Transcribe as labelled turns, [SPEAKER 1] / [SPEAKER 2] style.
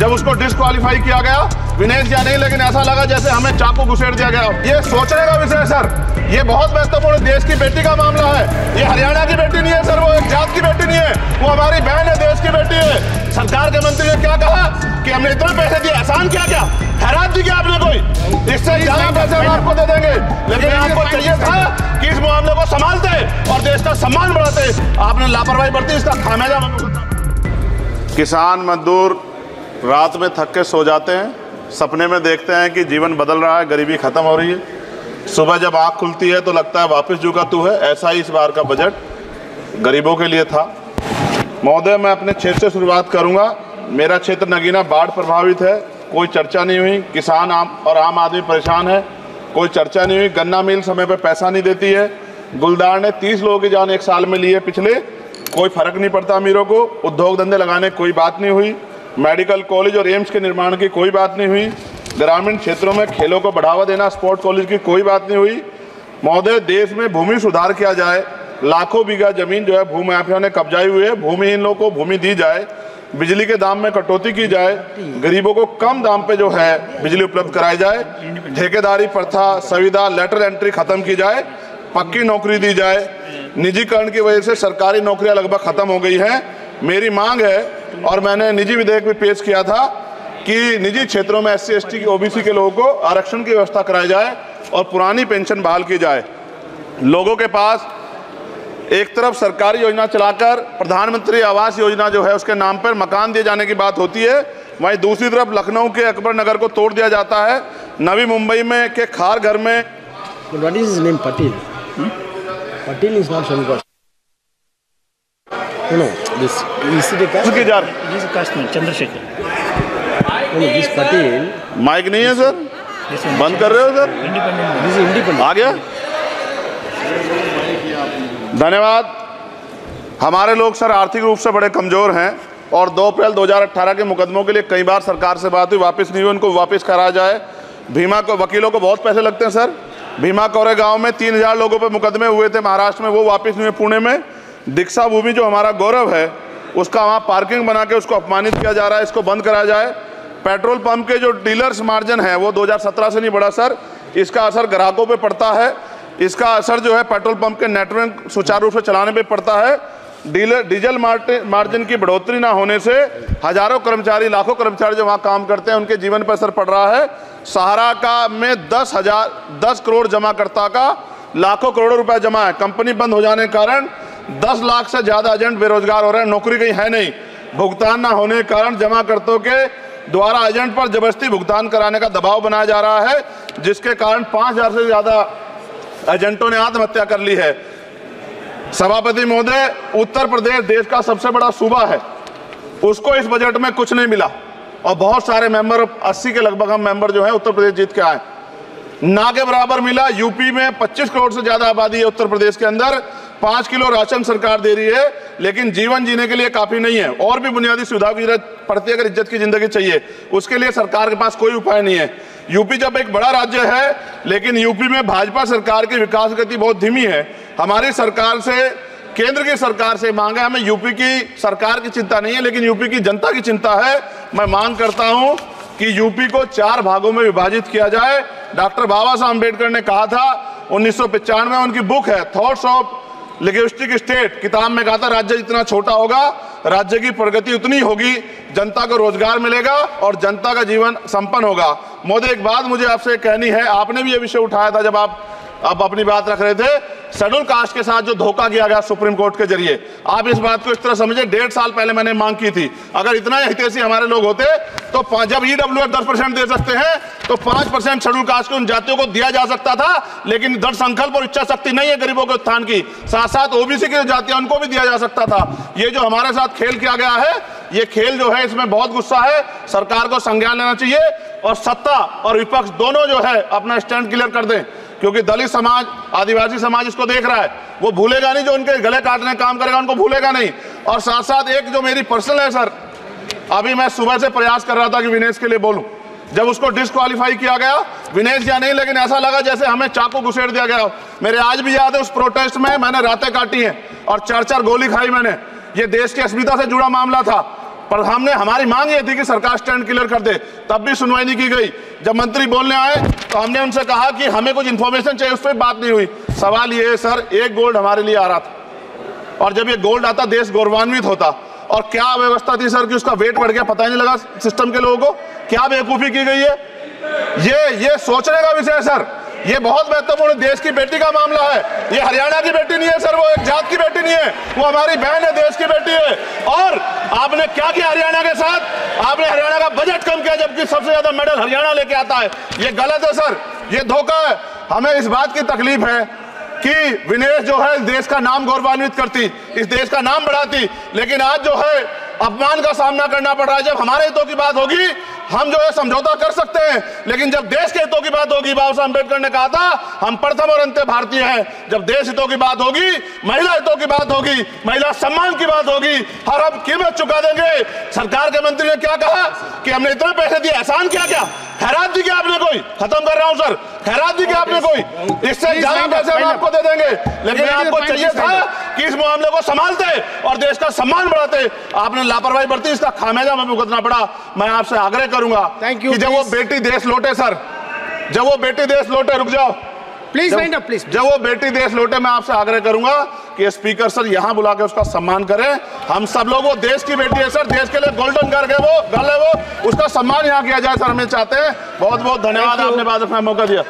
[SPEAKER 1] जब उसको डिस्क्वालीफाई किया गया, विनेश या नहीं, लेकिन ऐसा लगा जैसे हमें चाकू घुसेड़ दिया गया। ये सोचने का विषय है सर, ये बहुत महत्वपूर्ण देश की बेटी का मामला है। ये हरियाणा की बेटी नहीं है सर, वो एक जात की बेटी नहीं है, वो हमारी बहन है, देश की बेटी है। सरकार के मंत्री ने क्या कहा कि हमने इतने पैसे दिए, एहसान किया क्या, खैरात दी क्या आपने कोई, इससे ज्यादा पैसे हम आपको दे देंगे। लेकिन आपको चाहिए था कि इस मामले को संभालते और देश का सम्मान बढ़ाते, आपने लापरवाही बरती, इसका खामियाजा। किसान मजदूर रात में थक के सो जाते हैं, सपने में देखते हैं कि जीवन बदल रहा है, गरीबी खत्म हो रही है। सुबह जब आँख खुलती है तो लगता है वापस झुका तू है। ऐसा ही इस बार का बजट गरीबों के लिए था। महोदय, मैं अपने क्षेत्र से शुरुआत करूंगा। मेरा क्षेत्र नगीना बाढ़ प्रभावित है, कोई चर्चा नहीं हुई। किसान आम आदमी परेशान है, कोई चर्चा नहीं हुई। गन्ना मिल समय पर पैसा नहीं देती है। गुलदार ने 30 लोगों की जान एक साल में ली है पिछले, कोई फर्क नहीं पड़ता अमीरों को। उद्योग धंधे लगाने की कोई बात नहीं हुई। मेडिकल कॉलेज और एम्स के निर्माण की कोई बात नहीं हुई। ग्रामीण क्षेत्रों में खेलों को बढ़ावा देना, स्पोर्ट कॉलेज की कोई बात नहीं हुई। महोदय, देश में भूमि सुधार किया जाए, लाखों बीघा जमीन जो है भूमाफिया ने कब्जाई हुई है, भूमिहीन लोगों को भूमि दी जाए, बिजली के दाम में कटौती की जाए, गरीबों को कम दाम पे जो है बिजली उपलब्ध कराई जाए, ठेकेदारी प्रथा, संविदा, लेटर एंट्री खत्म की जाए, पक्की नौकरी दी जाए। निजीकरण की वजह से सरकारी नौकरियां लगभग खत्म हो गई हैं। मेरी मांग है, और मैंने निजी विधेयक भी पेश किया था, कि निजी क्षेत्रों में SC ST की OBC के लोगों को आरक्षण की व्यवस्था कराई जाए और पुरानी पेंशन बहाल की जाए। लोगों के पास एक तरफ सरकारी योजना चलाकर प्रधानमंत्री आवास योजना जो है उसके नाम पर मकान दिए जाने की बात होती है, वहीं दूसरी तरफ लखनऊ के अकबर नगर को तोड़ दिया जाता है। नवी मुंबई में के खार घर में
[SPEAKER 2] What is his name? Patil. Patil is not Shankar. No, this is the caste.
[SPEAKER 1] उसकी जार
[SPEAKER 3] This is caste man, Chandrasekhar.
[SPEAKER 2] No, this Patil.
[SPEAKER 1] Mic नहीं है सर, बंद कर रहे हो sir?
[SPEAKER 3] Independent.
[SPEAKER 2] This is independent.
[SPEAKER 1] आ गया, धन्यवाद। हमारे लोग सर आर्थिक रूप से बड़े कमजोर हैं और 2 अप्रैल 2018 के मुकदमों के लिए कई बार सरकार से बात हुई, वापस नहीं हुई, उनको वापस कराया जाए। भीमा को वकीलों को बहुत पैसे लगते हैं सर। भीमा कोरे गांव में 3000 लोगों पर मुकदमे हुए थे महाराष्ट्र में, वो वापस नहीं हुए। पुणे में दीक्षा भूमि जो हमारा गौरव है, उसका वहाँ पार्किंग बना के उसको अपमानित किया जा रहा है, इसको बंद कराया जाए। पेट्रोल पंप के जो डीलर्स मार्जिन है वो 2017 से नहीं बढ़ा सर, इसका असर ग्राहकों पे पड़ता है, इसका असर जो है पेट्रोल पंप के नेटवर्क सुचारू रूप से चलाने पे पड़ता है। डीजल मार्जिन की बढ़ोतरी ना होने से हजारों कर्मचारी, लाखों कर्मचारी जो वहाँ काम करते हैं उनके जीवन पर असर पड़ रहा है। सहारा का में 10 करोड़ जमाकर्ता का लाखों करोड़ों रुपए जमा है। कंपनी बंद हो जाने के कारण 10 लाख से ज्यादा एजेंट बेरोजगार हो रहे हैं, नौकरी कहीं है नहीं। भुगतान ना होने के कारण जमाकर्ताओं के द्वारा एजेंट पर जबरदस्ती भुगतान कराने का दबाव बनाया जा रहा है, जिसके कारण 5000 से ज्यादा एजेंटों ने आत्महत्या कर ली है। सभापति महोदय, उत्तर प्रदेश देश का सबसे बड़ा सूबा है, उसको इस बजट में कुछ नहीं मिला और बहुत सारे मेंबर, 80 के लगभग हम मेंबर जो है उत्तर प्रदेश जीत के आए, ना के बराबर मिला। यूपी में 25 करोड़ से ज्यादा आबादी है, उत्तर प्रदेश के अंदर 5 किलो राशन सरकार दे रही है, लेकिन जीवन जीने के लिए काफी नहीं है। और भी बुनियादी सुविधाओं की जरूरत पड़ती है, अगर इज्जत की जिंदगी चाहिए, उसके लिए सरकार के पास कोई उपाय नहीं है। यूपी जब एक बड़ा राज्य है, लेकिन यूपी में भाजपा सरकार की विकास गति बहुत धीमी है। हमारी सरकार से, केंद्र की सरकार से मांग है, हमें यूपी की सरकार की चिंता नहीं है, लेकिन यूपी की जनता की चिंता है। मैं मांग करता हूं कि यूपी को 4 भागों में विभाजित किया जाए। डॉक्टर बाबा साहब अम्बेडकर ने कहा था 1995 में, उनकी बुक है थॉट्स ऑफ लिंग्विस्टिक स्टेट, किताब में कहा था राज्य जितना छोटा होगा राज्य की प्रगति उतनी होगी, जनता को रोजगार मिलेगा और जनता का जीवन संपन्न होगा। मोदी, एक बात मुझे आपसे कहनी है, आपने भी ये विषय उठाया था जब आप अपनी बात रख रहे थे, शेड्यूल कास्ट के साथ जो धोखा किया गया सुप्रीम कोर्ट के जरिए, आप इस बात को इस तरह समझे, 1.5 साल पहले मैंने मांग की थी, अगर इतना हितैषी हमारे लोग होते तो जब EWF 10% दे सकते हैं तो 5% शेड्यूल कास्ट के उन जातियों को दिया जा सकता था, लेकिन दृढ़ संकल्प और इच्छा शक्ति नहीं है गरीबों के उत्थान की। साथ साथ OBC की जातियां उनको भी दिया जा सकता था। ये जो हमारे साथ खेल किया गया है, ये खेल जो है इसमें बहुत गुस्सा है, सरकार को संज्ञान लेना चाहिए और सत्ता और विपक्ष दोनों जो है अपना स्टैंड क्लियर कर दें, क्योंकि दलित समाज, आदिवासी समाज इसको देख रहा है, वो भूलेगा नहीं, जो उनके गले काटने का काम करेगा उनको भूलेगा नहीं। और साथ साथ एक जो मेरी पर्सनल है सर, अभी मैं सुबह से प्रयास कर रहा था कि विनेश के लिए बोलूं, जब उसको डिस्क्वालीफाई किया गया, विनेश या नहीं, लेकिन ऐसा लगा जैसे हमें चाकू घुसेड़ दिया गया। मेरे आज भी याद है उस प्रोटेस्ट में मैंने रातें काटी हैं और 4-4 गोली खाई मैंने। ये देश की अस्मिता से जुड़ा मामला था। पर हमने हमारी मांग ये थी कि सरकार स्टैंड क्लियर कर दे, तब भी सुनवाई नहीं की गई। जब मंत्री बोलने आए तो हमने उनसे कहा कि हमें कुछ इन्फॉर्मेशन चाहिए, उस पर बात नहीं हुई। सवाल ये है सर, एक गोल्ड हमारे लिए आ रहा था और जब ये गोल्ड आता देश गौरवान्वित होता, और क्या व्यवस्था थी सर कि उसका वेट बढ़ गया, पता ही नहीं लगा सिस्टम के लोगों को। क्या बेवकूफ़ी की गई है, ये सोचने का विषय है सर। ये बहुत महत्वपूर्ण देश की बेटी का मामला है। ये हरियाणा की बेटी नहीं है सर, वो एक जात की बेटी नहीं है, वो हमारी बहन है, देश की बेटी है। और आपने क्या किया हरियाणा के साथ? आपने हरियाणा का बजट कम किया, जबकि सबसे ज्यादा मेडल हरियाणा लेके आता है। ये गलत है सर, ये धोखा है। हमें इस बात की तकलीफ है कि विनेश जो है देश का नाम गौरवान्वित करती, इस देश का नाम बढ़ाती, लेकिन आज जो है अपमान का सामना करना पड़ रहा है। जब हमारे हितों की बात होगी हम जो है समझौता कर सकते हैं, लेकिन जब देश के हितों की बात होगी, बाबा साहब अम्बेडकर ने कहा था हम प्रथम और अंत्य भारतीय हैं। जब देश हितों की बात होगी, महिला हितों की बात होगी, महिला सम्मान की बात होगी, और हम कीमत चुका देंगे। सरकार के मंत्री ने क्या कहा कि हमने इतने पैसे दिए, एहसान किया क्या? खैरात दी क्या आपने कोई? खत्म कर रहा हूं सर, खैरात दी क्या आपने कोई? इससे ज्यादा पैसे हम आपको दे देंगे, लेकिन आपको चाहिए था कि इस मामले को संभालते और देश का सम्मान बढ़ाते। आपने लापरवाही बरती, इसका खामियाजा हमें भुगतना पड़ा। मैं आपसे आग्रह करूंगा कि जब वो बेटी देश लौटे सर, जब वो बेटी देश लौटे, रुक जाओ
[SPEAKER 2] प्लीज वाइंड अप प्लीज।
[SPEAKER 1] जब वो बेटी देश लौटे, मैं आपसे आग्रह करूंगा कि स्पीकर सर यहां बुला के उसका सम्मान करें। हम सब लोग, वो देश की बेटी है सर, देश के लिए गोल्डन गर्ल है वो, उसका सम्मान यहां किया जाए सर, हमें चाहते हैं। बहुत बहुत धन्यवाद, आपने बात रखने का मौका दिया।